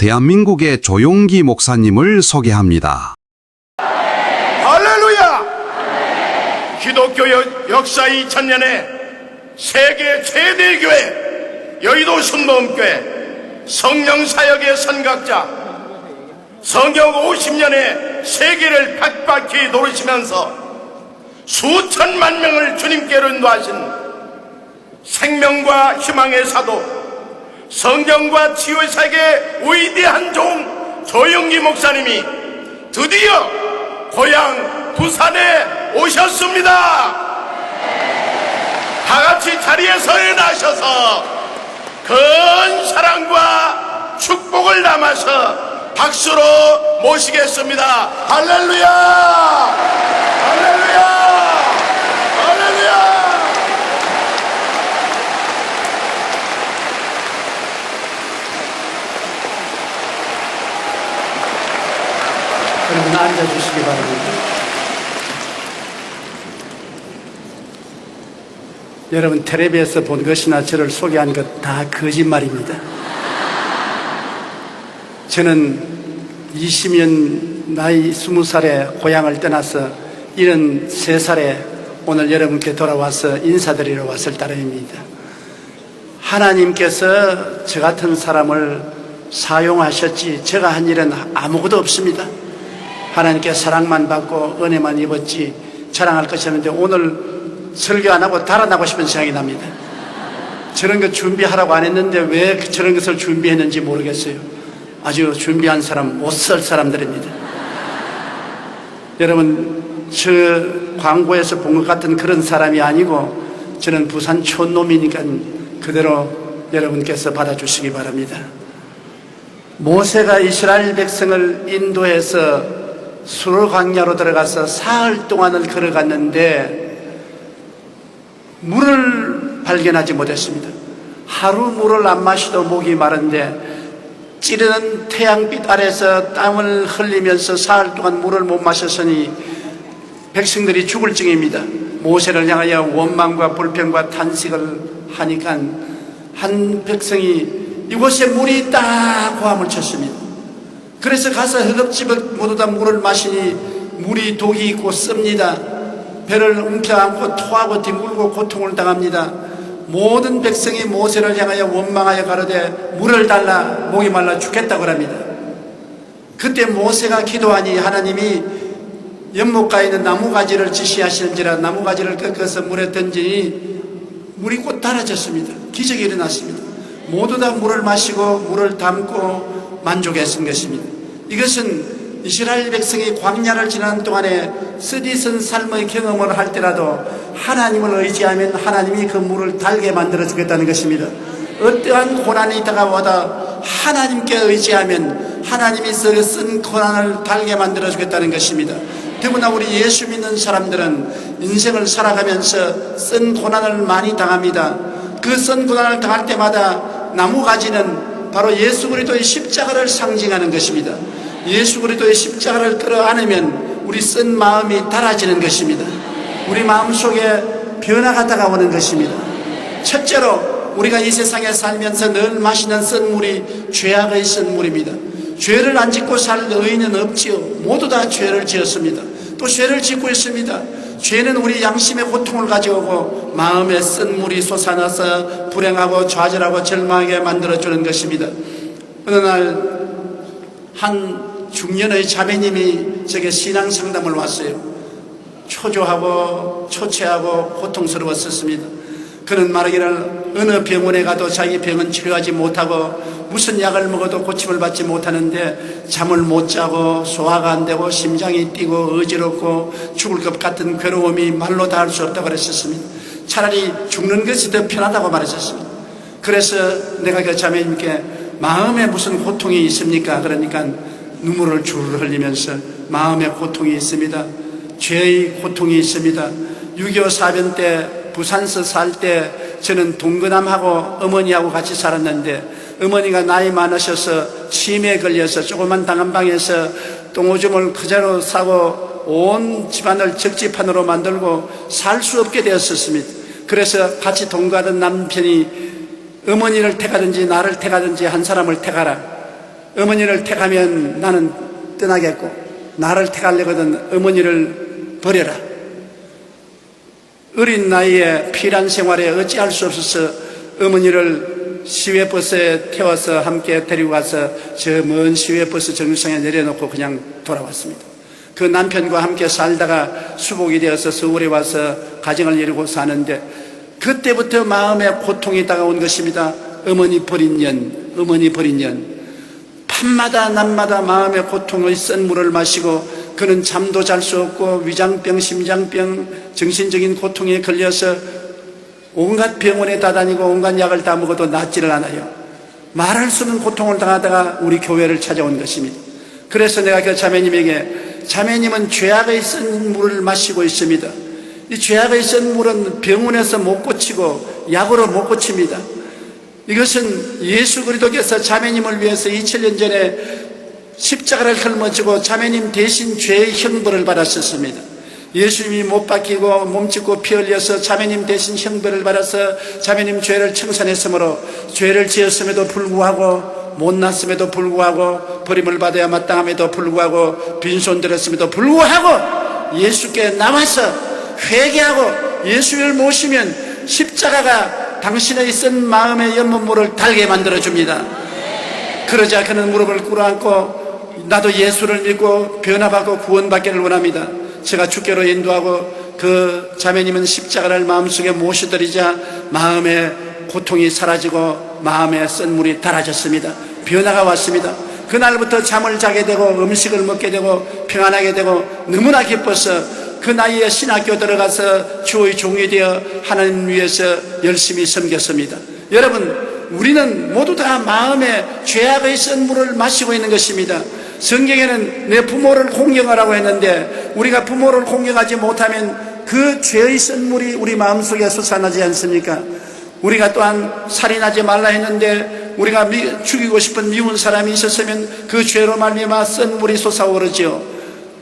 대한민국의 조용기 목사님을 소개합니다. 할렐루야! 기독교 역사 2000년에 세계 최대 교회 여의도 순복음교회 성령사역의 선각자, 성경 50년의 세계를 팍팍히 노리시면서 수천만 명을 주님께로 인도하신 생명과 희망의 사도, 성경과 치유의 사역의 위대한 종 조용기 목사님이 드디어 고향 부산에 오셨습니다. 다같이 자리에서 일어나셔서 큰 사랑과 축복을 담아서 박수로 모시겠습니다. 할렐루야! 할렐루야! 할렐루야! 여러분 앉아주시기 바랍니다. 여러분 텔레비에서 본 것이나 저를 소개한 것 다 거짓말입니다. 저는 20년 나이 20살에 고향을 떠나서 73살에 오늘 여러분께 돌아와서 인사드리러 왔을 따름입니다. 하나님께서 저 같은 사람을 사용하셨지 제가 한 일은 아무것도 없습니다. 하나님께 사랑만 받고 은혜만 입었지 자랑할 것이 없는데 오늘 설교 안 하고 달아나고 싶은 생각이 납니다. 저런 것 준비하라고 안 했는데 왜 저런 것을 준비했는지 모르겠어요. 아주 준비한 사람, 못 쓸 사람들입니다. 여러분, 저 광고에서 본 것 같은 그런 사람이 아니고 저는 부산 촌놈이니까 그대로 여러분께서 받아주시기 바랍니다. 모세가 이스라엘 백성을 인도해서 수르 광야로 들어가서 사흘 동안을 걸어갔는데 물을 발견하지 못했습니다. 하루 물을 안 마시도 목이 마른데 찌르는 태양빛 아래서 땀을 흘리면서 사흘 동안 물을 못 마셨으니 백성들이 죽을 징입니다. 모세를 향하여 원망과 불평과 탄식을 하니까 한 백성이 이곳에 물이 있다 고함을 쳤습니다. 그래서 가서 허겁지겁 모두 다 물을 마시니 물이 독이 있고 씁니다. 배를 움켜 안고 토하고 뒹굴고 고통을 당합니다. 모든 백성이 모세를 향하여 원망하여 가로되 물을 달라, 목이 말라 죽겠다고 합니다. 그때 모세가 기도하니 하나님이 연못가에 있는 나무가지를 지시하시는지라 나무가지를 꺾어서 물에 던지니 물이 곧 달아졌습니다. 기적이 일어났습니다. 모두 다 물을 마시고 물을 담고 만족했던 것입니다. 이것은 이스라엘 백성이 광야를 지나는 동안에 쓰디쓴 삶의 경험을 할 때라도 하나님을 의지하면 하나님이 그 물을 달게 만들어 주겠다는 것입니다. 어떠한 고난이 다가와도 하나님께 의지하면 하나님이 쓴 고난을 달게 만들어 주겠다는 것입니다. 더구나 우리 예수 믿는 사람들은 인생을 살아가면서 쓴 고난을 많이 당합니다. 그 쓴 고난을 당할 때마다 나무가지는 바로 예수 그리스도의 십자가를 상징하는 것입니다. 예수 그리스도의 십자가를 끌어안으면 우리 쓴 마음이 달아지는 것입니다. 우리 마음속에 변화가 다가오는 것입니다. 첫째로 우리가 이 세상에 살면서 늘 마시는 쓴 물이 죄악의 쓴 물입니다. 죄를 안 짓고 살 의인은 없지요. 모두 다 죄를 지었습니다. 또 죄를 짓고 있습니다. 죄는 우리 양심의 고통을 가져오고 마음에 쓴 물이 솟아나서 불행하고 좌절하고 절망하게 만들어주는 것입니다. 어느 날 한 중년의 자매님이 제게 신앙 상담을 왔어요. 초조하고 초췌하고 고통스러웠었습니다. 그는 말하기를 어느 병원에 가도 자기 병은 치료하지 못하고 무슨 약을 먹어도 고침을 받지 못하는데 잠을 못 자고 소화가 안 되고 심장이 뛰고 어지럽고 죽을 것 같은 괴로움이 말로 다 할 수 없다고 그랬었습니다. 차라리 죽는 것이 더 편하다고 말했었습니다. 그래서 내가 그 자매님께 마음에 무슨 고통이 있습니까? 그러니까 눈물을 주르르 흘리면서 마음에 고통이 있습니다. 죄의 고통이 있습니다. 6.25 사변 때 부산서 살 때 저는 동거남하고 어머니하고 같이 살았는데 어머니가 나이 많으셔서 치매에 걸려서 조그만 당한방에서 똥오줌을 그대로 싸고 온 집안을 적지판으로 만들고 살 수 없게 되었었습니다. 그래서 같이 동거하던 남편이 어머니를 택하든지 나를 택하든지 한 사람을 택하라. 어머니를 택하면 나는 떠나겠고, 나를 택하려거든 어머니를 버려라. 어린 나이에 피란 생활에 어찌할 수 없어서 어머니를 시외버스에 태워서 함께 데리고 가서 저 먼 시외버스 정류장에 내려놓고 그냥 돌아왔습니다. 그 남편과 함께 살다가 수복이 되어서 서울에 와서 가정을 이루고 사는데, 그때부터 마음에 고통이 다가온 것입니다. 어머니 버린 년, 어머니 버린 년. 밤마다 낮마다 마음의 고통의 쓴 물을 마시고, 그는 잠도 잘 수 없고 위장병, 심장병, 정신적인 고통에 걸려서 온갖 병원에 다 다니고 온갖 약을 다 먹어도 낫지를 않아요. 말할 수 없는 고통을 당하다가 우리 교회를 찾아온 것입니다. 그래서 내가 그 자매님에게, 자매님은 죄악의 쓴 물을 마시고 있습니다. 이 죄악의 쓴 물은 병원에서 못 고치고 약으로 못 고칩니다. 이것은 예수 그리스도께서 자매님을 위해서 2000년 전에 십자가를 짊어지고 자매님 대신 죄의 형벌을 받았었습니다. 예수님이 못 박히고 몸짓고 피 흘려서 자매님 대신 형벌을 받아서 자매님 죄를 청산했으므로, 죄를 지었음에도 불구하고, 못났음에도 불구하고, 버림을 받아야 마땅함에도 불구하고, 빈손 들었음에도 불구하고 예수께 나와서 회개하고 예수를 모시면 십자가가 당신의 쓴 마음의 연못물을 달게 만들어줍니다. 그러자 그는 무릎을 꿇어앉고 나도 예수를 믿고 변화받고 구원받기를 원합니다. 제가 주께로 인도하고 그 자매님은 십자가를 마음속에 모셔드리자 마음의 고통이 사라지고 마음의 쓴 물이 달아졌습니다. 변화가 왔습니다. 그날부터 잠을 자게 되고 음식을 먹게 되고 평안하게 되고 너무나 기뻐서 그 나이에 신학교 들어가서 주의 종이 되어 하나님 위해서 열심히 섬겼습니다. 여러분, 우리는 모두 다 마음에 죄악의 쓴 물을 마시고 있는 것입니다. 성경에는 내 부모를 공경하라고 했는데, 우리가 부모를 공경하지 못하면 그 죄의 쓴 물이 우리 마음속에 솟아나지 않습니까? 우리가 또한 살인하지 말라 했는데 우리가 죽이고 싶은 미운 사람이 있었으면 그 죄로 말미암아 쓴 물이 솟아오르지요.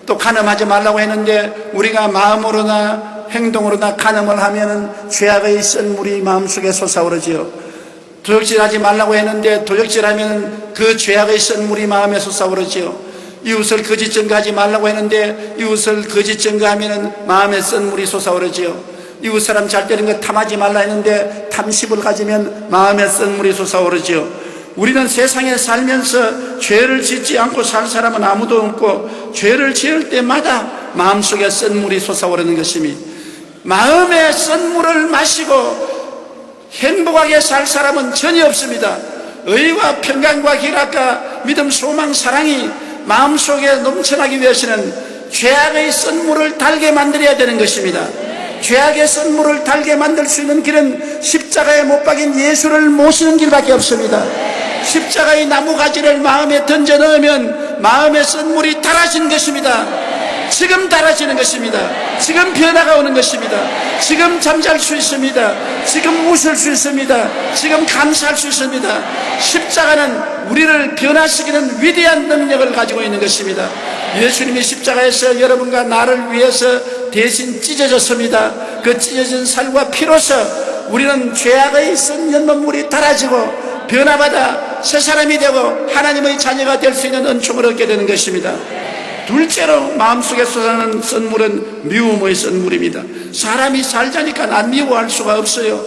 또 간음하지 말라고 했는데 우리가 마음으로나 행동으로나 간음을 하면은 죄악의 쓴 물이 마음속에 솟아오르지요. 도적질하지 말라고 했는데 도적질하면 그 죄악의 쓴 물이 마음에 솟아오르지요. 이웃을 거짓 증거하지 말라고 했는데 이웃을 거짓 증거하면 마음에 쓴 물이 솟아오르지요. 이웃 사람 잘 되는 거 탐하지 말라 했는데 탐심을 가지면 마음에 쓴 물이 솟아오르지요. 우리는 세상에 살면서 죄를 짓지 않고 살 사람은 아무도 없고, 죄를 지을 때마다 마음속에 쓴 물이 솟아오르는 것입니다. 마음에 쓴 물을 마시고 행복하게 살 사람은 전혀 없습니다. 의와 평강과 희락과 믿음, 소망, 사랑이 마음속에 넘쳐나기 위해서는 죄악의 쓴 물을 달게 만들어야 되는 것입니다. 죄악의 쓴 물을 달게 만들 수 있는 길은 십자가에 못 박인 예수를 모시는 길밖에 없습니다. 십자가의 나무가지를 마음에 던져 넣으면 마음에 쓴 물이 달아지는 것입니다. 지금 달아지는 것입니다. 지금 변화가 오는 것입니다. 지금 잠잘 수 있습니다. 지금 웃을 수 있습니다. 지금 감사할 수 있습니다. 십자가는 우리를 변화시키는 위대한 능력을 가지고 있는 것입니다. 예수님이 십자가에서 여러분과 나를 위해서 대신 찢어졌습니다. 그 찢어진 살과 피로서 우리는 죄악의 쓴 연못물이 달아지고 변화받아 새 사람이 되고 하나님의 자녀가 될 수 있는 은총을 얻게 되는 것입니다. 둘째로 마음속에 솟아나는 쓴물은 미움의 쓴물입니다. 사람이 살자니까 안 미워할 수가 없어요.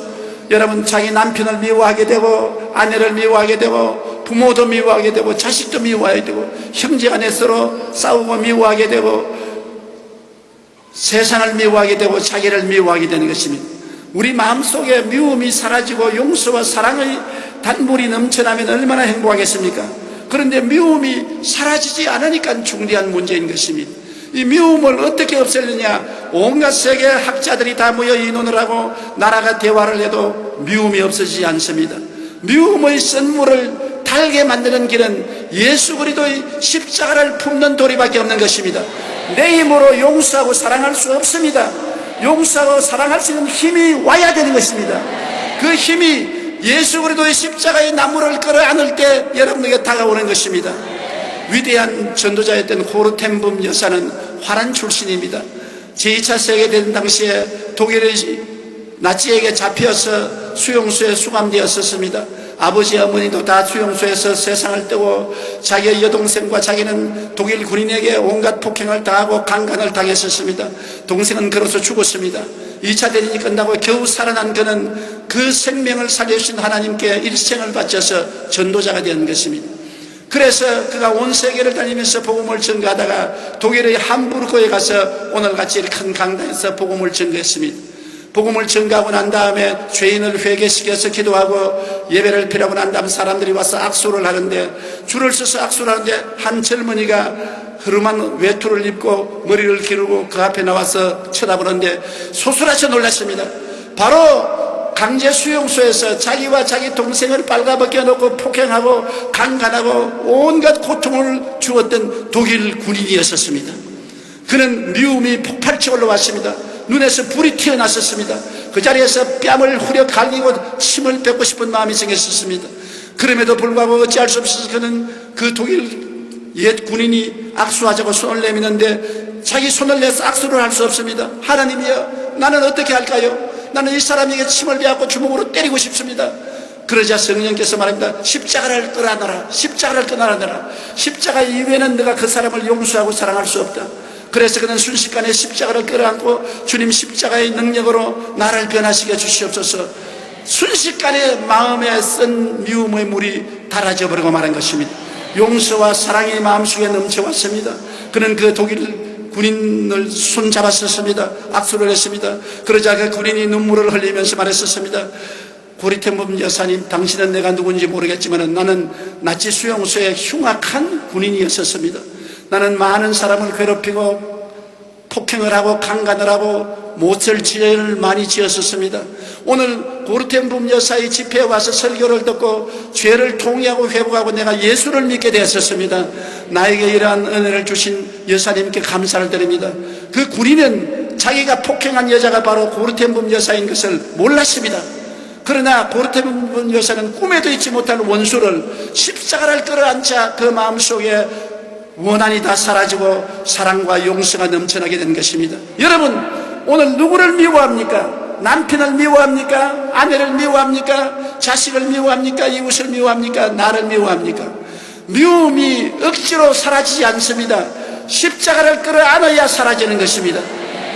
여러분, 자기 남편을 미워하게 되고 아내를 미워하게 되고 부모도 미워하게 되고 자식도 미워하게 되고 형제간에 서로 싸우고 미워하게 되고 세상을 미워하게 되고 자기를 미워하게 되는 것입니다. 우리 마음속에 미움이 사라지고 용서와 사랑의 단물이 넘쳐나면 얼마나 행복하겠습니까? 그런데 미움이 사라지지 않으니까 중대한 문제인 것입니다. 이 미움을 어떻게 없애느냐? 온갖 세계 학자들이 다 모여 의논을 하고 나라가 대화를 해도 미움이 없어지지 않습니다. 미움의 쓴물을 달게 만드는 길은 예수 그리스도의 십자가를 품는 도리밖에 없는 것입니다. 내 힘으로 용서하고 사랑할 수 없습니다. 용서하고 사랑할 수 있는 힘이 와야 되는 것입니다. 그 힘이 예수 그리스도의 십자가의 나무를 끌어안을 때 여러분에게 다가오는 것입니다. 위대한 전도자였던 호르템붐 여사는 화란 출신입니다. 제2차 세계대전 당시에 독일의 나치에게 잡혀서 수용소에 수감되었었습니다. 아버지 어머니도 다 수용소에서 세상을 떼고 자기의 여동생과 자기는 독일 군인에게 온갖 폭행을 당하고 강간을 당했었습니다. 동생은 그로서 죽었습니다. 2차 대전이 끝나고 겨우 살아난 그는 그 생명을 살려주신 하나님께 일생을 바쳐서 전도자가 된 것입니다. 그래서 그가 온 세계를 다니면서 복음을 전가하다가 독일의 함부르크에 가서 오늘같이 큰 강당에서 복음을 전가했습니다. 복음을 전가하고 난 다음에 죄인을 회개시켜서 기도하고 예배를 드리고 난 다음 사람들이 와서 악수를 하는데, 줄을 서서 악수를 하는데 한 젊은이가 흐름한 외투를 입고 머리를 기르고 그 앞에 나와서 쳐다보는데 소스라쳐 놀랐습니다. 바로 강제 수용소에서 자기와 자기 동생을 빨가벗겨 놓고 폭행하고 강간하고 온갖 고통을 주었던 독일 군인이었었습니다. 그는 미움이 폭발쳐 올라왔습니다. 눈에서 불이 튀어났었습니다. 그 자리에서 뺨을 후려 갈기고 침을 뱉고 싶은 마음이 생겼었습니다. 그럼에도 불구하고 어찌할 수 없어서 그는 그 독일 옛 군인이 악수하자고 손을 내미는데 자기 손을 내서 악수를 할 수 없습니다. 하나님이여, 나는 어떻게 할까요? 나는 이 사람에게 침을 베었고 주먹으로 때리고 싶습니다. 그러자 성령께서 말합니다. 십자가를 떠나라. 십자가를 떠나라. 십자가 이외에는 내가 그 사람을 용서하고 사랑할 수 없다. 그래서 그는 순식간에 십자가를 끌어안고 주님 십자가의 능력으로 나를 변화시켜 주시옵소서. 순식간에 마음에 쓴 미움의 물이 닳아져 버리고 말한 것입니다. 용서와 사랑이 마음속에 넘쳐왔습니다. 그는 그 독일 군인을 손잡았었습니다. 악수를 했습니다. 그러자 그 군인이 눈물을 흘리면서 말했었습니다. 고리텐범 여사님, 당신은 내가 누군지 모르겠지만 나는 나치 수용소의 흉악한 군인이었었습니다. 나는 많은 사람을 괴롭히고 폭행을 하고 강간을 하고 못할 죄를 많이 지었었습니다. 오늘 고르텐범 여사의 집회에 와서 설교를 듣고 죄를 통회하고 회복하고 내가 예수를 믿게 되었었습니다. 나에게 이러한 은혜를 주신 여사님께 감사를 드립니다. 그 군인은 자기가 폭행한 여자가 바로 고르텐범 여사인 것을 몰랐습니다. 그러나 고르텐범 여사는 꿈에도 잊지 못할 원수를 십자가를 끌어안자 그 마음속에 원한이 다 사라지고 사랑과 용서가 넘쳐나게 된 것입니다. 여러분, 오늘 누구를 미워합니까? 남편을 미워합니까? 아내를 미워합니까? 자식을 미워합니까? 이웃을 미워합니까? 나를 미워합니까? 미움이 억지로 사라지지 않습니다. 십자가를 끌어안아야 사라지는 것입니다.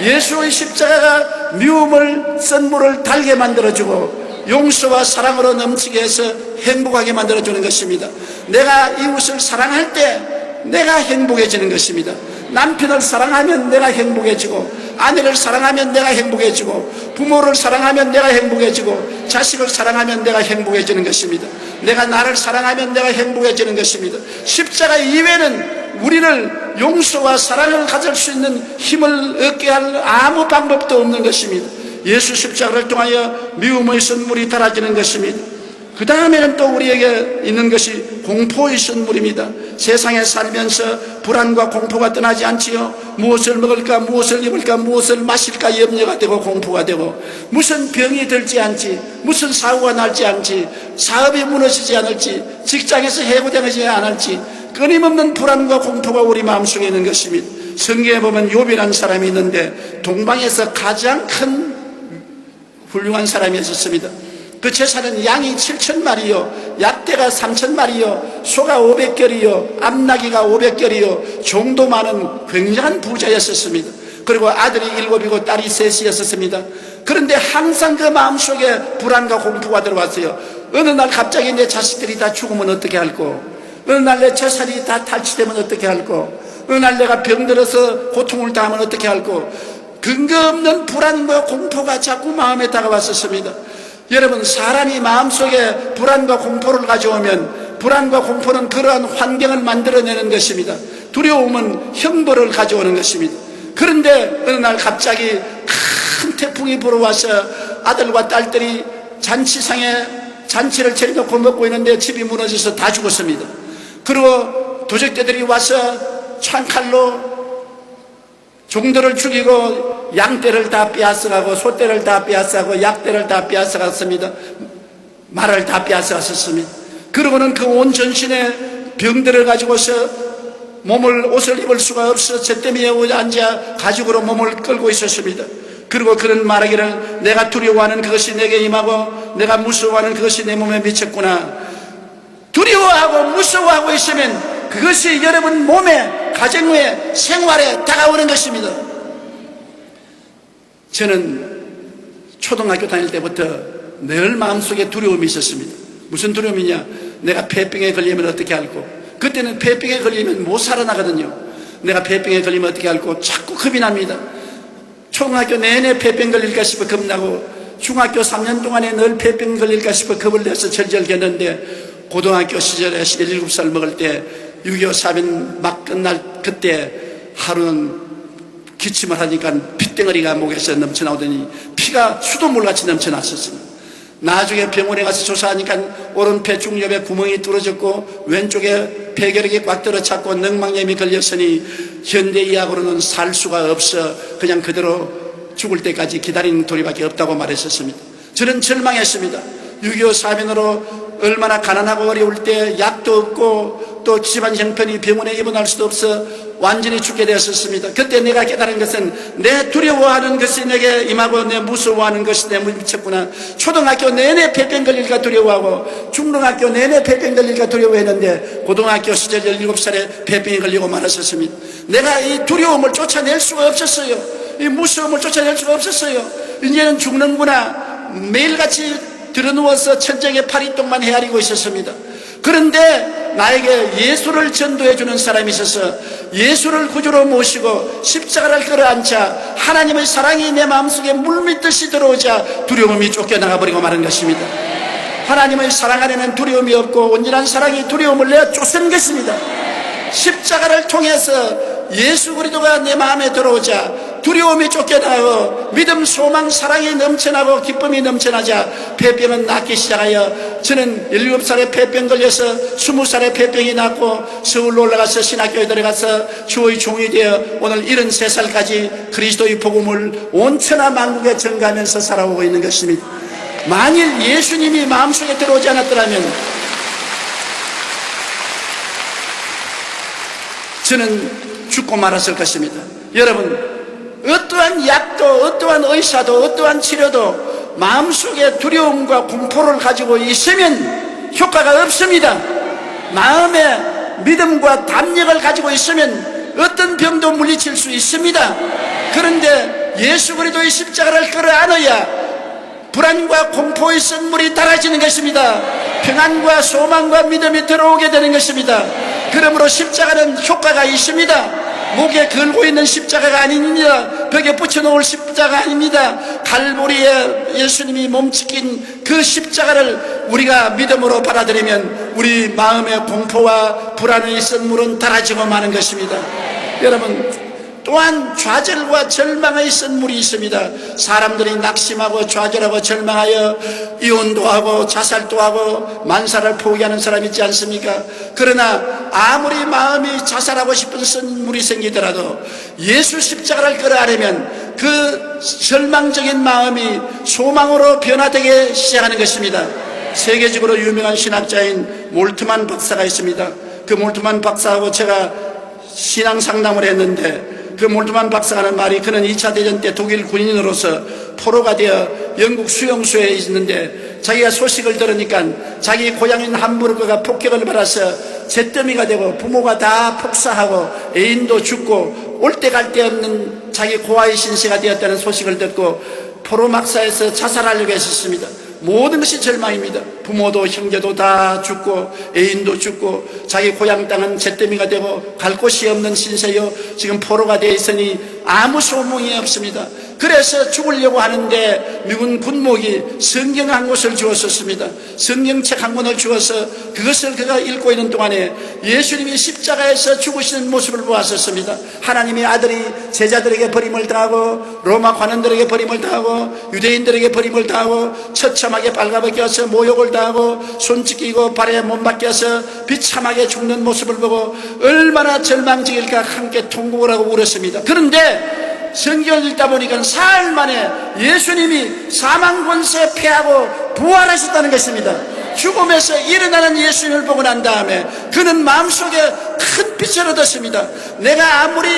예수의 십자가가 미움을 쓴 물을 달게 만들어주고 용서와 사랑으로 넘치게 해서 행복하게 만들어주는 것입니다. 내가 이웃을 사랑할 때 내가 행복해지는 것입니다. 남편을 사랑하면 내가 행복해지고, 아내를 사랑하면 내가 행복해지고, 부모를 사랑하면 내가 행복해지고, 자식을 사랑하면 내가 행복해지는 것입니다. 내가 나를 사랑하면 내가 행복해지는 것입니다. 십자가 이외에는 우리를 용서와 사랑을 가질 수 있는 힘을 얻게 할 아무 방법도 없는 것입니다. 예수 십자가를 통하여 미움의 선물이 달아지는 것입니다. 그 다음에는 또 우리에게 있는 것이 공포의 선물입니다. 세상에 살면서 불안과 공포가 떠나지 않지요. 무엇을 먹을까, 무엇을 입을까, 무엇을 마실까 염려가 되고 공포가 되고, 무슨 병이 들지 않지, 무슨 사고가 날지 않지, 사업이 무너지지 않을지, 직장에서 해고당하지 않을지, 끊임없는 불안과 공포가 우리 마음속에 있는 것입니다. 성경에 보면 욥이라는 사람이 있는데 동방에서 가장 큰 훌륭한 사람이 있었습니다. 그 재산은 양이 7,000마리요, 약대가 3,000마리요, 소가 500결이요, 암나귀가 500결이요, 종도 많은 굉장한 부자였었습니다. 그리고 아들이 7이고 딸이 3이었습니다. 그런데 항상 그 마음속에 불안과 공포가 들어왔어요. 어느 날 갑자기 내 자식들이 다 죽으면 어떻게 할꼬? 어느 날 내 재산이 다 탈취되면 어떻게 할꼬? 어느 날 내가 병들어서 고통을 당하면 어떻게 할꼬? 근거 없는 불안과 공포가 자꾸 마음에 다가왔었습니다. 여러분, 사람이 마음속에 불안과 공포를 가져오면 불안과 공포는 그러한 환경을 만들어내는 것입니다. 두려움은 형벌을 가져오는 것입니다. 그런데 어느 날 갑자기 큰 태풍이 불어와서 아들과 딸들이 잔치상에 잔치를 차려놓고 먹고 있는데 집이 무너져서 다 죽었습니다. 그리고 도적대들이 와서 창칼로 종들을 죽이고 양떼를 다 빼앗아가고 소떼를 다 빼앗아가고 약떼를 다 빼앗아갔습니다. 말을 다 빼앗아갔었습니다. 그러고는 그 온 전신에 병들을 가지고서 옷을 입을 수가 없어 잿더미에 앉아 가죽으로 몸을 끌고 있었습니다. 그리고 그런 말하기를 내가 두려워하는 그것이 내게 임하고 내가 무서워하는 그것이 내 몸에 미쳤구나. 두려워하고 무서워하고 있으면 그것이 여러분 몸에, 가정에, 생활에 다가오는 것입니다. 저는 초등학교 다닐 때부터 늘 마음속에 두려움이 있었습니다. 무슨 두려움이냐? 내가 폐병에 걸리면 어떻게 할고, 그때는 폐병에 걸리면 못 살아나거든요. 내가 폐병에 걸리면 어떻게 할고 자꾸 겁이 납니다. 초등학교 내내 폐병 걸릴까 싶어 겁나고, 중학교 3년 동안에 늘 폐병 걸릴까 싶어 겁을 내서 절절했는데, 고등학교 시절에 17살 먹을 때 6.25 사변 막 끝날 그때 하루는 기침을 하니까 핏덩어리가 목에서 넘쳐나오더니 피가 수돗물같이 넘쳐났었습니다. 나중에 병원에 가서 조사하니까 오른폐 중엽에 구멍이 뚫어졌고 왼쪽에 폐결핵이 꽉 들어찼고 늑막염이 걸렸으니 현대의학으로는 살 수가 없어 그냥 그대로 죽을 때까지 기다리는 도리밖에 없다고 말했었습니다. 저는 절망했습니다. 6.25 사변으로 얼마나 가난하고 어려울 때 약도 없고 또 집안 형편이 병원에 입원할 수도 없어 완전히 죽게 되었었습니다. 그때 내가 깨달은 것은 내 두려워하는 것이 내게 임하고 내 무서워하는 것이 내 몸에 미쳤구나. 초등학교 내내 폐병 걸릴까 두려워하고 중등학교 내내 폐병 걸릴까 두려워했는데 고등학교 시절 17살에 폐병에 걸리고 말았었습니다. 내가 이 두려움을 쫓아낼 수가 없었어요. 이 무서움을 쫓아낼 수가 없었어요. 이제는 죽는구나. 매일같이 들어누워서 천장에 파리똥만 헤아리고 있었습니다. 그런데 나에게 예수를 전도해 주는 사람이 있어서 예수를 구주로 모시고 십자가를 끌어안자 하나님의 사랑이 내 마음속에 물밀듯이 들어오자 두려움이 쫓겨나가 버리고 마는 것입니다. 하나님의 사랑 안에는 두려움이 없고 온전한 사랑이 두려움을 내어 쫓은 것입니다. 십자가를 통해서 예수 그리스도가 내 마음에 들어오자 두려움이 쫓겨나고 믿음, 소망, 사랑이 넘쳐나고 기쁨이 넘쳐나자 폐병은 낫기 시작하여 저는 17살에 폐병 걸려서 20살에 폐병이 낫고 서울로 올라가서 신학교에 들어가서 주의 종이 되어 오늘 73살까지 그리스도의 복음을 온 천하 만국에 전가하면서 살아오고 있는 것입니다. 만일 예수님이 마음속에 들어오지 않았더라면 저는 죽고 말았을 것입니다. 여러분, 어떠한 약도 어떠한 의사도 어떠한 치료도 마음속에 두려움과 공포를 가지고 있으면 효과가 없습니다. 마음에 믿음과 담력을 가지고 있으면 어떤 병도 물리칠 수 있습니다. 그런데 예수 그리스도의 십자가를 끌어안아야 불안과 공포의 선물이 달아지는 것입니다. 평안과 소망과 믿음이 들어오게 되는 것입니다. 그러므로 십자가는 효과가 있습니다. 목에 걸고 있는 십자가가 아닙니다. 벽에 붙여놓을 십자가 아닙니다. 갈보리에 예수님이 몸찍힌 그 십자가를 우리가 믿음으로 받아들이면 우리 마음의 공포와 불안의 선물은 달아지고 마는 것입니다. 여러분, 또한 좌절과 절망의 선물이 있습니다. 사람들이 낙심하고 좌절하고 절망하여 이혼도 하고 자살도 하고 만사를 포기하는 사람이 있지 않습니까? 그러나 아무리 마음이 자살하고 싶은 선물이 생기더라도 예수 십자가를 끌어안으면 그 절망적인 마음이 소망으로 변화되게 시작하는 것입니다. 세계적으로 유명한 신학자인 몰트만 박사가 있습니다. 그 몰트만 박사하고 제가 신앙 상담을 했는데 그 몰트만 박사가 하는 말이, 그는 2차 대전 때 독일 군인으로서 포로가 되어 영국 수용소에 있는데 자기가 소식을 들으니까 자기 고향인 함부르크가 폭격을 받아서 잿더미가 되고 부모가 다 폭사하고 애인도 죽고 올 때 갈 데 없는 자기 고아의 신세가 되었다는 소식을 듣고 포로막사에서 자살하려고 했었습니다. 모든 것이 절망입니다. 부모도 형제도 다 죽고 애인도 죽고 자기 고향 땅은 잿더미가 되고 갈 곳이 없는 신세요. 지금 포로가 되어 있으니 아무 소망이 없습니다. 그래서 죽으려고 하는데 미군 군목이 성경 한 권을 주었었습니다. 성경책 한 권을 주어서 그것을 그가 읽고 있는 동안에 예수님이 십자가에서 죽으시는 모습을 보았었습니다. 하나님의 아들이 제자들에게 버림을 당하고 로마 관원들에게 버림을 당하고 유대인들에게 버림을 당하고 처참하게 발가벗겨서 모욕을 당하고 손 찢기고 발에 못 박혀서 비참하게 죽는 모습을 보고 얼마나 절망적일까 함께 통곡을 하고 울었습니다. 그런데 성경을 읽다 보니까 사흘 만에 예수님이 사망 권세 패하고 부활하셨다는 것입니다. 죽음에서 일어나는 예수님을 보고 난 다음에 그는 마음속에 큰 빛을 얻었습니다. 내가 아무리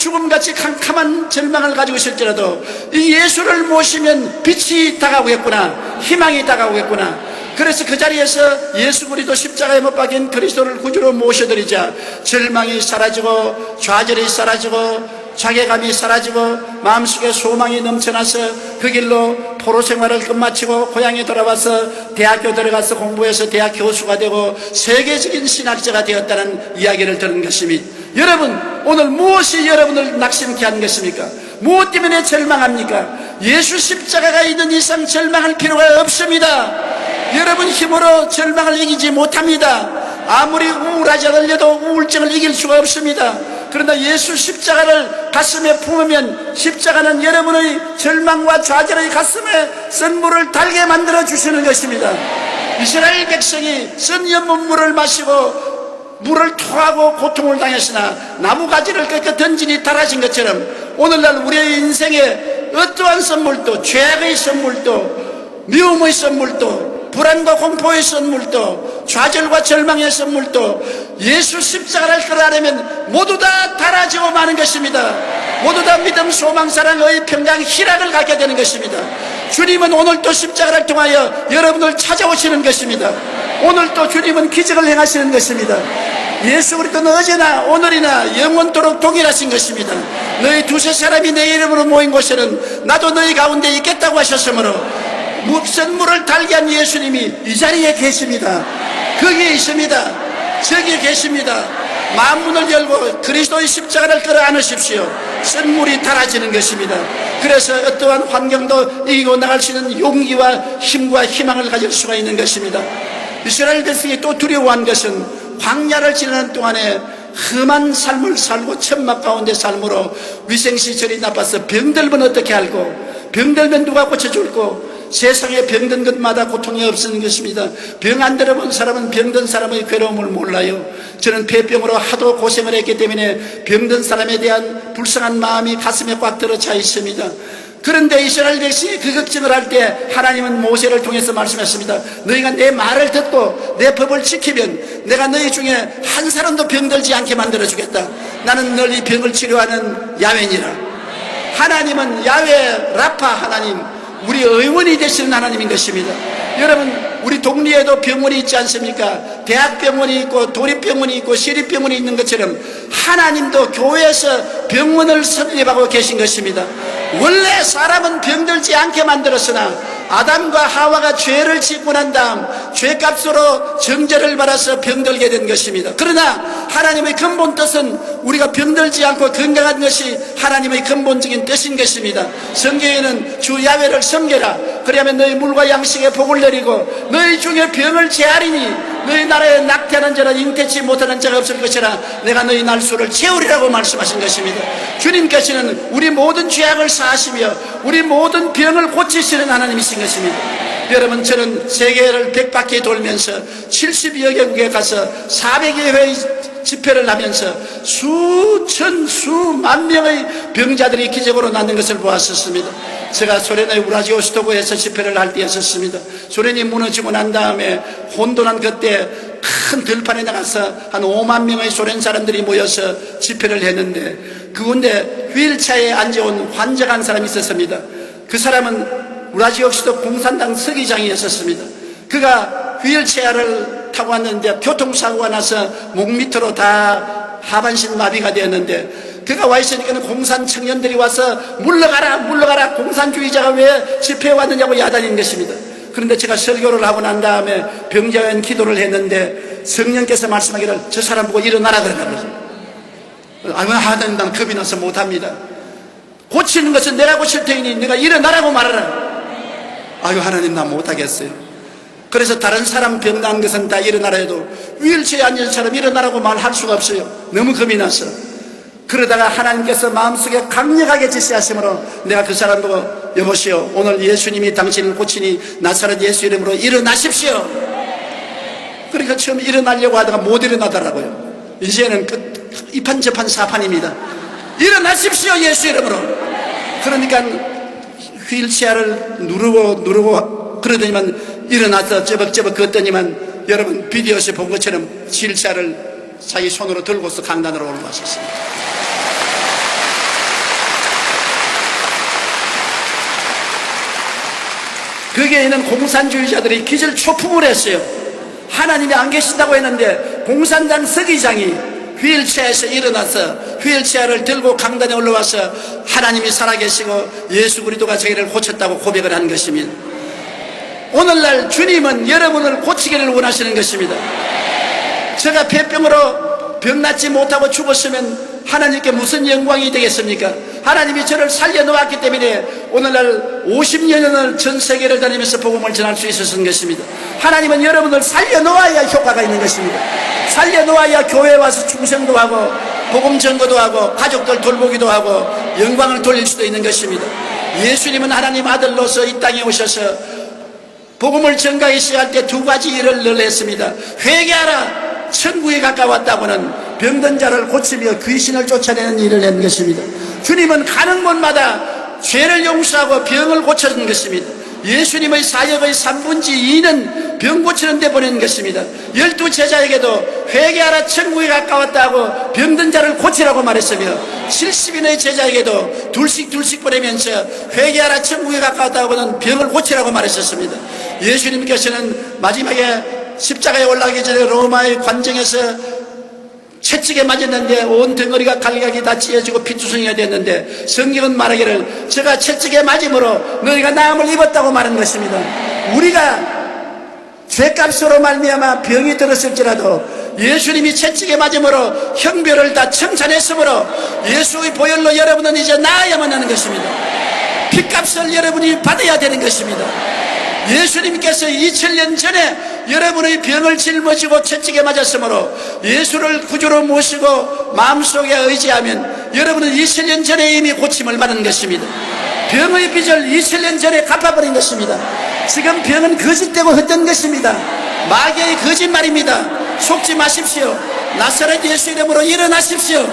죽음같이 캄캄한 절망을 가지고 있을지라도 이 예수를 모시면 빛이 다가오겠구나, 희망이 다가오겠구나. 그래서 그 자리에서 예수 그리스도 십자가에 못 박힌 그리스도를 구주로 모셔드리자 절망이 사라지고 좌절이 사라지고 자괴감이 사라지고 마음속에 소망이 넘쳐나서 그 길로 포로 생활을 끝마치고 고향에 돌아와서 대학교 들어가서 공부해서 대학 교수가 되고 세계적인 신학자가 되었다는 이야기를 들은 것입니다. 여러분, 오늘 무엇이 여러분을 낙심케 한 것입니까? 무엇 때문에 절망합니까? 예수 십자가가 있는 이상 절망할 필요가 없습니다. 여러분 힘으로 절망을 이기지 못합니다. 아무리 우울하지 않으려도 우울증을 이길 수가 없습니다. 그러나 예수 십자가를 가슴에 품으면 십자가는 여러분의 절망과 좌절의 가슴에 선물을 달게 만들어 주시는 것입니다. 이스라엘 백성이 쓴 연못물을 마시고 물을 토하고 고통을 당했으나 나무가지를 꺾어 던지니 달아진 것처럼 오늘날 우리의 인생에 어떠한 선물도, 죄악의 선물도, 미움의 선물도, 불안과 공포의 선물도, 좌절과 절망의 선물도 예수 십자가를 끌어안으면 모두 다 달아지고 마는 것입니다. 모두 다 믿음, 소망, 사랑의 평강, 희락을 갖게 되는 것입니다. 주님은 오늘도 십자가를 통하여 여러분을 찾아오시는 것입니다. 오늘도 주님은 기적을 행하시는 것입니다. 예수 그리스도는 어제나 오늘이나 영원토록 동일하신 것입니다. 너희 두세 사람이 내 이름으로 모인 곳에는 나도 너희 가운데 있겠다고 하셨으므로 선물을 달게 한 예수님이 이 자리에 계십니다. 거기에 있습니다. 저기에 계십니다. 만문을 열고 그리스도의 십자가를 끌어안으십시오. 선물이 달아지는 것입니다. 그래서 어떠한 환경도 이기고 나갈 수 있는 용기와 힘과 희망을 가질 수가 있는 것입니다. 이스라엘 백성이 또 두려워한 것은 광야를 지나는 동안에 험한 삶을 살고 천막 가운데 삶으로 위생시설이 나빠서 병들면 어떻게 알고, 병들면 누가 고쳐줄고, 세상에 병든 것마다 고통이 없는 것입니다. 병 안 들어본 사람은 병든 사람의 괴로움을 몰라요. 저는 폐병으로 하도 고생을 했기 때문에 병든 사람에 대한 불쌍한 마음이 가슴에 꽉 들어차 있습니다. 그런데 이스라엘 백성이 그 걱정을 할 때 하나님은 모세를 통해서 말씀했습니다. 너희가 내 말을 듣고 내 법을 지키면 내가 너희 중에 한 사람도 병들지 않게 만들어주겠다. 나는 널 이 병을 치료하는 야훼니라. 하나님은 야훼 라파 하나님, 우리 의원이 되시는 하나님인 것입니다. 여러분, 우리 동리에도 병원이 있지 않습니까? 대학병원이 있고 도립병원이 있고 시립병원이 있는 것처럼 하나님도 교회에서 병원을 설립하고 계신 것입니다. 원래 사람은 병들지 않게 만들었으나 아담과 하와가 죄를 짓고 난 다음 죄값으로 정죄를 받아서 병들게 된 것입니다. 그러나 하나님의 근본 뜻은 우리가 병들지 않고 건강한 것이 하나님의 근본적인 뜻인 것입니다. 성경에는 주 야훼를 섬겨라. 그리하면 너희 물과 양식에 복을 내리고 너희 중에 병을 제하리니 너희 나라에 낙태하는 자나 잉태치 못하는 자가 없을 것이라 내가 너희 날수를 채우리라고 말씀하신 것입니다. 주님께서는 우리 모든 죄악을 사하시며 우리 모든 병을 고치시는 하나님이신 것입니다. 여러분, 저는 세계를 100바퀴 돌면서 70여 개국에 가서 400여 회의 집회를 하면서 수천 수만 명의 병자들이 기적으로 낫는 것을 보았었습니다. 제가 소련의 우라지오스토크에서 집회를 할 때였었습니다. 소련이 무너지고 난 다음에 혼돈한 그때 큰 들판에 나가서 한 5만 명의 소련 사람들이 모여서 집회를 했는데 그곳에 휠체어에 앉아온 환자가 한 사람이 있었습니다. 그 사람은 우라지오스토크 공산당 서기장이었습니다. 그가 휠체어를 타고 왔는데 교통사고가 나서 목 밑으로 다 하반신 마비가 되었는데 그가 와 있으니까 공산 청년들이 와서 물러가라 물러가라, 공산주의자가 왜 집회에 왔느냐고 야단인 것입니다. 그런데 제가 설교를 하고 난 다음에 병자연 기도를 했는데 성령께서 말씀하기를 저 사람 보고 일어나라 그러더라고요. 하나님, 난 겁이 나서 못합니다. 고치는 것은 내가 고칠 테니 내가 일어나라고 말하라. 아유, 하나님, 나 못하겠어요. 그래서 다른 사람 병 난 것은 다 일어나라 해도 휠체어에 앉은 사람 일어나라고 말할 수가 없어요. 너무 겁이 나서. 그러다가 하나님께서 마음속에 강력하게 지시하시므로 내가 그 사람 보고 여보시오, 오늘 예수님이 당신을 고치니 나사렛 예수 이름으로 일어나십시오. 그러니까 처음 일어나려고 하다가 못 일어나더라고요. 이제는 이판저판 사판입니다. 일어나십시오, 예수 이름으로. 그러니까 휠체어를 누르고 그러더니만 일어나서 쩌벅쩌벅 걷더니만 여러분 비디오에서 본 것처럼 휠체어를 자기 손으로 들고서 강단으로 올라왔었습니다. 거기에 있는 공산주의자들이 기절초풍을 했어요. 하나님이 안 계신다고 했는데 공산당 서기장이 휠체어에서 일어나서 휠체어를 들고 강단에 올라와서 하나님이 살아계시고 예수 그리스도가 저희를 고쳤다고 고백을 한 것입니다. 오늘날 주님은 여러분을 고치기를 원하시는 것입니다. 제가 폐병으로 병 낫지 못하고 죽었으면 하나님께 무슨 영광이 되겠습니까? 하나님이 저를 살려놓았기 때문에 오늘날 50년을 전 세계를 다니면서 복음을 전할 수 있었던 것입니다. 하나님은 여러분을 살려놓아야 효과가 있는 것입니다. 살려놓아야 교회에 와서 충성도 하고 복음 전도도 하고 가족들 돌보기도 하고 영광을 돌릴 수도 있는 것입니다. 예수님은 하나님 아들로서 이 땅에 오셔서 복음을 전가하기 시작할 때 두 가지 일을 늘 했습니다. 회개하라, 천국에 가까웠다고는 병든 자를 고치며 귀신을 쫓아내는 일을 낸 것입니다. 주님은 가는 곳마다 죄를 용서하고 병을 고쳐준 것입니다. 예수님의 사역의 3분의 2는 병 고치는 데 보낸 것입니다. 12제자에게도 회개하라, 천국에 가까웠다고 병든 자를 고치라고 말했으며 70인의 제자에게도 둘씩 보내면서 회개하라, 천국에 가까웠다고는 병을 고치라고 말했었습니다. 예수님께서는 마지막에 십자가에 올라가기 전에 로마의 관정에서 채찍에 맞았는데 온 덩어리가 갈각이 다 찢어지고 피투성이가 됐는데 성경은 말하기를 제가 채찍에 맞음으로 너희가 나음을 입었다고 말한 것입니다. 우리가 죄값으로 말미암아 병이 들었을지라도 예수님이 채찍에 맞음으로 형별을 다 청산했으므로 예수의 보혈로 여러분은 이제 나아야만 하는 것입니다. 피값을 여러분이 받아야 되는 것입니다. 예수님께서 2000년 전에 여러분의 병을 짊어지고 채찍에 맞았으므로 예수를 구주로 모시고 마음속에 의지하면 여러분은 2000년 전에 이미 고침을 받은 것입니다. 병의 빚을 2000년 전에 갚아버린 것입니다. 지금 병은 거짓되고 헛된 것입니다. 마귀의 거짓말입니다. 속지 마십시오. 나사렛 예수 이름으로 일어나십시오.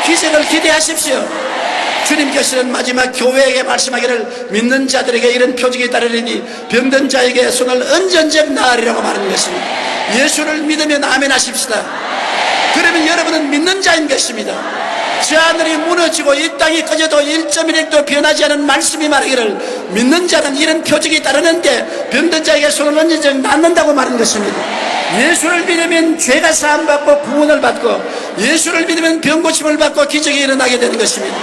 기적을 기대하십시오. 주님께서는 마지막 교회에게 말씀하기를 믿는 자들에게 이런 표징이 따르리니 병든 자에게 손을 얹은즉 나으리라고 말하는 것입니다. 예수를 믿으면 아멘 하십시다. 그러면 여러분은 믿는 자인 것입니다. 저 하늘이 무너지고 이 땅이 꺼져도 1.1도 변하지 않은 말씀이 말하기를 믿는 자는 이런 표징이 따르는데 병든 자에게 손을 얹은즉 낫는다고 말하는 것입니다. 예수를 믿으면 죄가 사함받고 구원을 받고 예수를 믿으면 병고침을 받고 기적이 일어나게 되는 것입니다.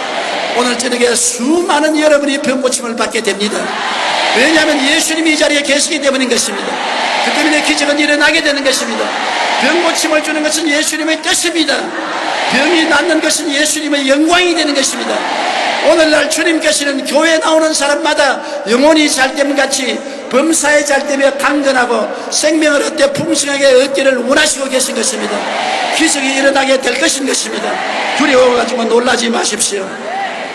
오늘 저녁에 수많은 여러분이 병고침을 받게 됩니다. 왜냐하면 예수님이 이 자리에 계시기 때문인 것입니다. 그 때문에 기적은 일어나게 되는 것입니다. 병고침을 주는 것은 예수님의 뜻입니다. 병이 낫는 것은 예수님의 영광이 되는 것입니다. 오늘날 주님께서는 교회에 나오는 사람마다 영혼이 잘됨같이 범사에 잘되며 강건하고 생명을 얻되 풍성하게 얻기를 원하시고 계신 것입니다. 기적이 일어나게 될 것인 것입니다. 두려워가지고 놀라지 마십시오.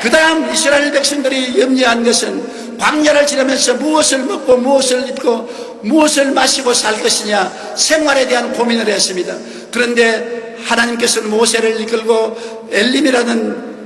그 다음 이스라엘 백성들이 염려한 것은 광야를 지나면서 무엇을 먹고 무엇을 입고 무엇을 마시고 살 것이냐 생활에 대한 고민을 했습니다. 그런데 하나님께서는 모세를 이끌고 엘림이라는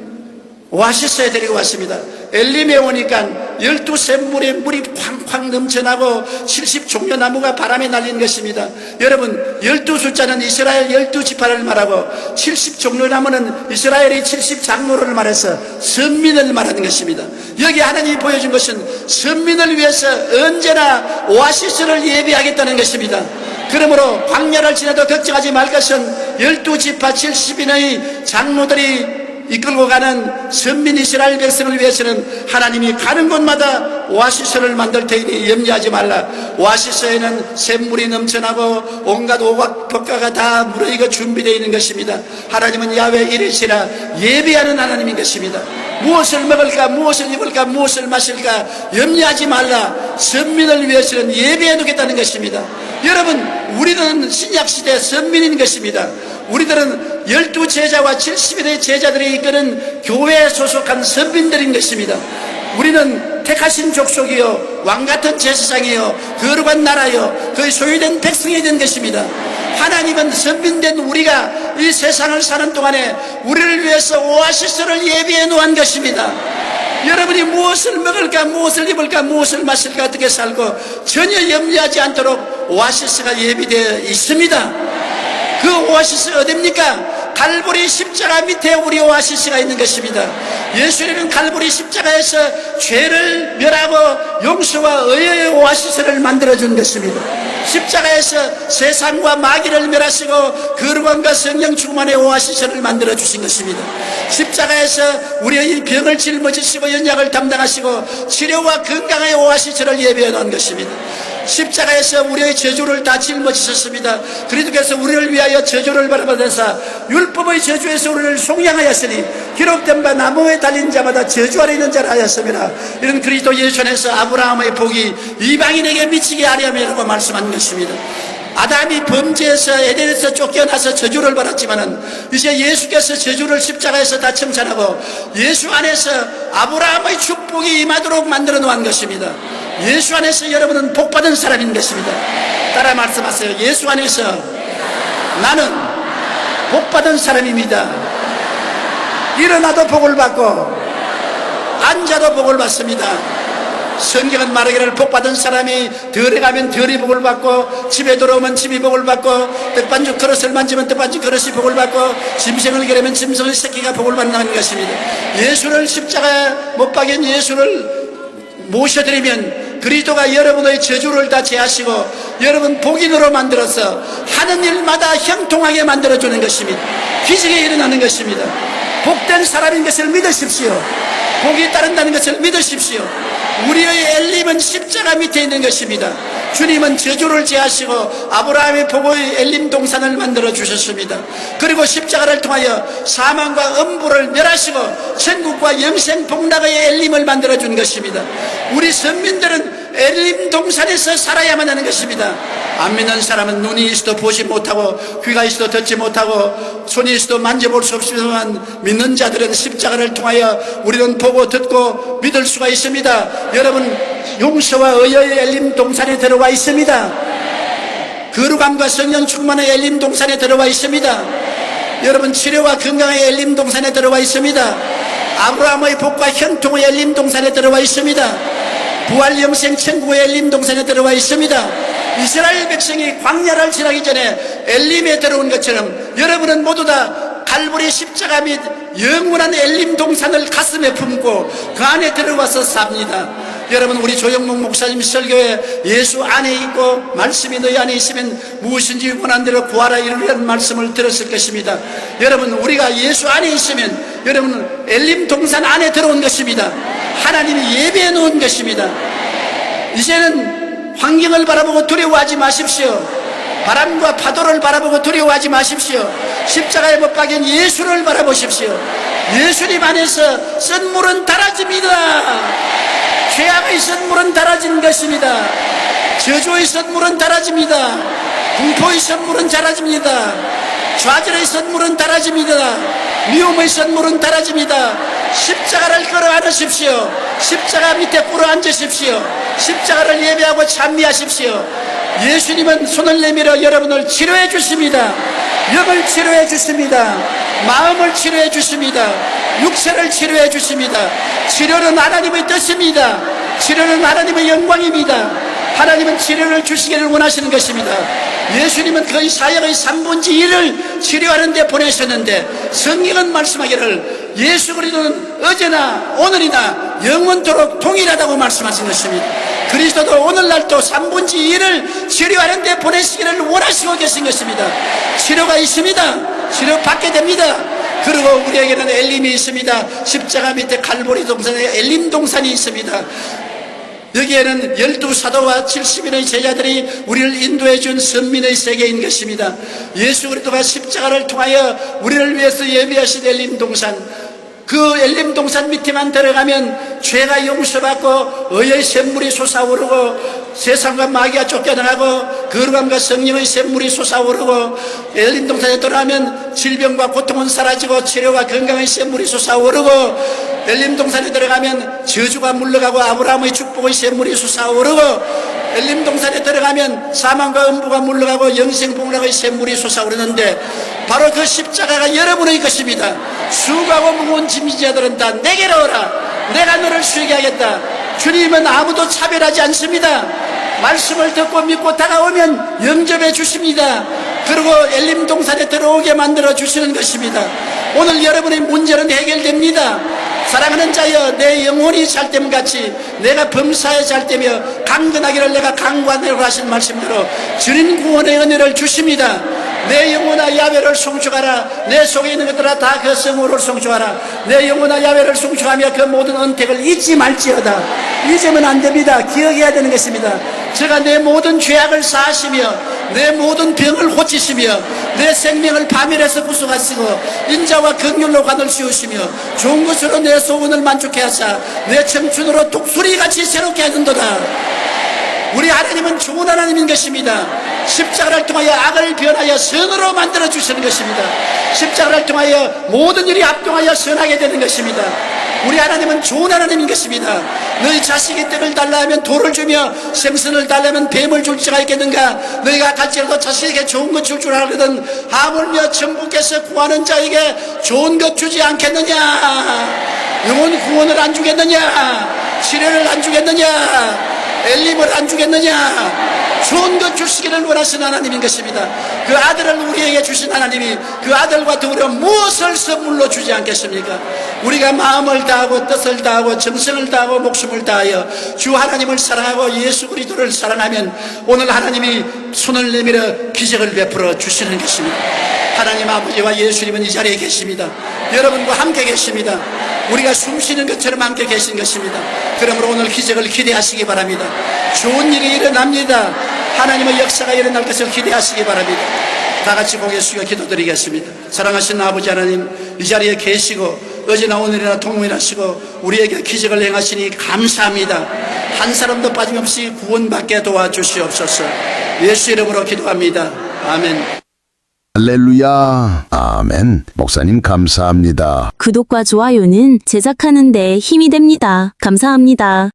오아시스에 데리고 왔습니다. 엘림에 오니까 12샘물에 물이 쾅쾅 넘쳐나고 70종려 나무가 바람에 날린 것입니다. 여러분 12숫자는 이스라엘 12지파를 말하고 70종려 나무는 이스라엘의 70장로를 말해서 선민을 말하는 것입니다. 여기 하나님이 보여준 것은 선민을 위해서 언제나 오아시스를 예비하겠다는 것입니다. 그러므로 광야를 지나도 걱정하지 말 것은 12지파 70인의 장로들이 이끌고 가는 선민 이스라엘 백성을 위해서는 하나님이 가는 곳마다 오아시스를 만들 테니 염려하지 말라. 오아시스에는 샘물이 넘쳐나고 온갖 오각법과가 다 무르익어 준비되어 있는 것입니다. 하나님은 야훼 이르시라 예비하는 하나님인 것입니다. 무엇을 먹을까 무엇을 입을까 무엇을 마실까 염려하지 말라. 선민을 위해서는 예비해 두겠다는 것입니다. 여러분 우리는 신약시대 선민인 것입니다. 우리들은 12제자와 70일의 제자들이 이끄는 교회에 소속한 선민들인 것입니다. 우리는 택하신 족속이요 왕같은 제사장이요 거룩한 나라요 그의 소유된 백성이 된 것입니다. 하나님은 선민된 우리가 이 세상을 사는 동안에 우리를 위해서 오아시스를 예비해 놓은 것입니다. 여러분이 무엇을 먹을까 무엇을 입을까 무엇을 마실까 어떻게 살고 전혀 염려하지 않도록 오아시스가 예비되어 있습니다. 그 오아시스 어디입니까? 갈보리 십자가 밑에 우리 오아시스가 있는 것입니다. 예수님은 갈보리 십자가에서 죄를 멸하고 용서와 의의 오아시스를 만들어준 것입니다. 십자가에서 세상과 마귀를 멸하시고 거룩함과 성령 충만의 오아시스를 만들어주신 것입니다. 십자가에서 우리의 병을 짊어지시고 연약을 담당하시고 치료와 건강의 오아시스를 예비해 놓은 것입니다. 십자가에서 우리의 저주를 다 짊어지셨습니다. 그리스도께서 우리를 위하여 저주를 받아서 율법의 저주에서 우리를 속량하였으니 기록된 바 나무에 달린 자마다 저주 아래 있는 자라 하였습니다. 이런 그리스도 예수 안에서 아브라함의 복이 이방인에게 미치게 하려면이라고 말씀한 것입니다. 아담이 범죄에서 에덴에서 쫓겨나서 저주를 받았지만은 이제 예수께서 저주를 십자가에서 다 청산하고 예수 안에서 아브라함의 축복이 임하도록 만들어 놓은 것입니다. 예수 안에서 여러분은 복받은 사람인 것입니다. 따라 말씀하세요. 예수 안에서 나는 복받은 사람입니다. 일어나도 복을 받고 앉아도 복을 받습니다. 성경은 말하기를 복받은 사람이 덜에 가면 덜이 복을 받고 집에 들어오면 집이 복을 받고 떡반죽 그릇을 만지면 떡반죽 그릇이 복을 받고 짐승을 기르면 짐승의 새끼가 복을 받는다는 것입니다. 예수를 십자가에 못 박인 예수를 모셔드리면 그리스도가 여러분의 저주를 다 제하시고 여러분 복인으로 만들어서 하는 일마다 형통하게 만들어주는 것입니다. 기적이 일어나는 것입니다. 복된 사람인 것을 믿으십시오. 복이 따른다는 것을 믿으십시오. 우리의 엘림은 십자가 밑에 있는 것입니다. 주님은 저주를 제하시고 아브라함의 복의 엘림 동산을 만들어 주셨습니다. 그리고 십자가를 통하여 사망과 음부를 멸하시고 천국과 영생 복락의 엘림을 만들어 준 것입니다. 우리 선민들은 엘림 동산에서 살아야만 하는 것입니다. 안 믿는 사람은 눈이 있어도 보지 못하고 귀가 있어도 듣지 못하고 손이 있어도 만져볼 수 없지만 믿는 자들은 십자가를 통하여 우리는 보고 듣고 믿을 수가 있습니다. 여러분 용서와 의의 엘림 동산에 들어와 있습니다. 거룩함과 성령 충만의 엘림 동산에 들어와 있습니다. 여러분 치료와 건강의 엘림 동산에 들어와 있습니다. 아브라함의 복과 현통의 엘림 동산에 들어와 있습니다. 부활 영생 천국의 엘림 동산에 들어와 있습니다. 이스라엘 백성이 광야를 지나기 전에 엘림에 들어온 것처럼 여러분은 모두 다 갈보리 십자가 및 영원한 엘림 동산을 가슴에 품고 그 안에 들어와서 삽니다. 여러분 우리 조영목 목사님 설교에 예수 안에 있고 말씀이 너희 안에 있으면 무엇인지 원한 대로 구하라 이런 말씀을 들었을 것입니다. 여러분 우리가 예수 안에 있으면 여러분은 엘림 동산 안에 들어온 것입니다. 하나님이 예배해 놓은 것입니다. 이제는 환경을 바라보고 두려워하지 마십시오. 바람과 파도를 바라보고 두려워하지 마십시오. 십자가에 못 박인 예수를 바라보십시오. 예수님 안에서 썬물은 달아집니다. 죄악의 썬물은 달아진 것입니다. 저주의 썬물은 달아집니다. 공포의 썬물은 달아집니다. 좌절의 썬물은 달아집니다. 미움의 썬물은 달아집니다. 십자가를 끌어안으십시오. 십자가 밑에 꿇어앉으십시오. 십자가를 예배하고 찬미하십시오. 예수님은 손을 내밀어 여러분을 치료해 주십니다. 영을 치료해 주십니다. 마음을 치료해 주십니다. 육체를 치료해 주십니다. 치료는 하나님의 뜻입니다. 치료는 하나님의 영광입니다. 하나님은 치료를 주시기를 원하시는 것입니다. 예수님은 거의 사역의 3분의 1을 치료하는 데 보내셨는데 성경은 말씀하기를 예수 그리스도는 어제나 오늘이나 영원토록 동일하다고 말씀하신 것입니다. 그리스도도 오늘날도 3분의 1을 치료하는 데 보내시기를 원하시고 계신 것입니다. 치료가 있습니다. 치료받게 됩니다. 그리고 우리에게는 엘림이 있습니다. 십자가 밑에 갈보리 동산에 엘림 동산이 있습니다. 여기에는 12사도와 70인의 제자들이 우리를 인도해 준 선민의 세계인 것입니다. 예수 그리스도가 십자가를 통하여 우리를 위해서 예비하신 엘림 동산, 그 엘림 동산 밑에만 들어가면 죄가 용서받고 의의 샘물이 솟아오르고 세상과 마귀가 쫓겨나가고 거룩함과 성령의 샘물이 솟아오르고 엘림 동산에 들어가면 질병과 고통은 사라지고 치료와 건강의 샘물이 솟아오르고 엘림 동산에 들어가면 저주가 물러가고 아브라함의 축복의 샘물이 솟아오르고 엘림 동산에 들어가면 사망과 음부가 물러가고 영생 복락의 샘물이 솟아오르는데 바로 그 십자가가 여러분의 것입니다. 수고하고 무거운 짐진 자들은 다 내게로 오라. 내가 너를 쉬게 하겠다. 주님은 아무도 차별하지 않습니다. 말씀을 듣고 믿고 다가오면 영접해 주십니다. 그리고 엘림동산에 들어오게 만들어 주시는 것입니다. 오늘 여러분의 문제는 해결됩니다. 사랑하는 자여, 내 영혼이 잘됨 같이 내가 범사에 잘되며 강건하기를 내가 강구하노라 하신 말씀대로 주님 구원의 은혜를 주십니다. 내 영혼아 야훼를 송축하라. 내 속에 있는 것들아 다 그 성호를 송축하라. 내 영혼아 야훼를 송축하며 그 모든 은택을 잊지 말지어다. 잊으면 안 됩니다. 기억해야 되는 것입니다. 제가 내 모든 죄악을 사하시며 내 모든 병을 고치시며 내 생명을 파멸해서 구속하시고 인자와 긍휼로 관을 씌우시며 좋은 것으로 내 소원을 만족해 하사 내 청춘으로 독수리같이 새롭게 하는도다. 우리 하나님은 좋은 하나님인 것입니다. 십자가를 통하여 악을 변하여 선으로 만들어 주시는 것입니다. 십자가를 통하여 모든 일이 합동하여 선하게 되는 것입니다. 우리 하나님은 좋은 하나님인 것입니다. 너희 자식이 떡을 달라 하면 돌을 주며 생선을 달라면 뱀을 줄 수가 있겠는가? 너희가 갈지라도 자식에게 좋은 것 줄 줄 알거든 하물며 천부께서 구하는 자에게 좋은 것 주지 않겠느냐? 영혼 구원을 안 주겠느냐? 치료를 안 주겠느냐? 엘림을 안 주겠느냐? 좋은 것 주시기를 원하시는 하나님인 것입니다. 그 아들을 우리에게 주신 하나님이 그 아들과 더불어 무엇을 선물로 주지 않겠습니까? 우리가 마음을 다하고 뜻을 다하고 정성을 다하고 목숨을 다하여 주 하나님을 사랑하고 예수 그리스도를 사랑하면 오늘 하나님이 손을 내밀어 기적을 베풀어 주시는 것입니다. 하나님 아버지와 예수님은 이 자리에 계십니다. 여러분과 함께 계십니다. 우리가 숨쉬는 것처럼 함께 계신 것입니다. 그러므로 오늘 기적을 기대하시기 바랍니다. 좋은 일이 일어납니다. 하나님의 역사가 일어날 것을 기대하시기 바랍니다. 다 같이 고개 숙여 기도드리겠습니다. 사랑하신 아버지 하나님, 이 자리에 계시고 어제나 오늘이나 동행하시고 우리에게 기적을 행하시니 감사합니다. 한 사람도 빠짐없이 구원받게 도와주시옵소서. 예수 이름으로 기도합니다. 아멘. 할렐루야. 아멘. 목사님 감사합니다. 구독과 좋아요는 제작하는 데 힘이 됩니다. 감사합니다.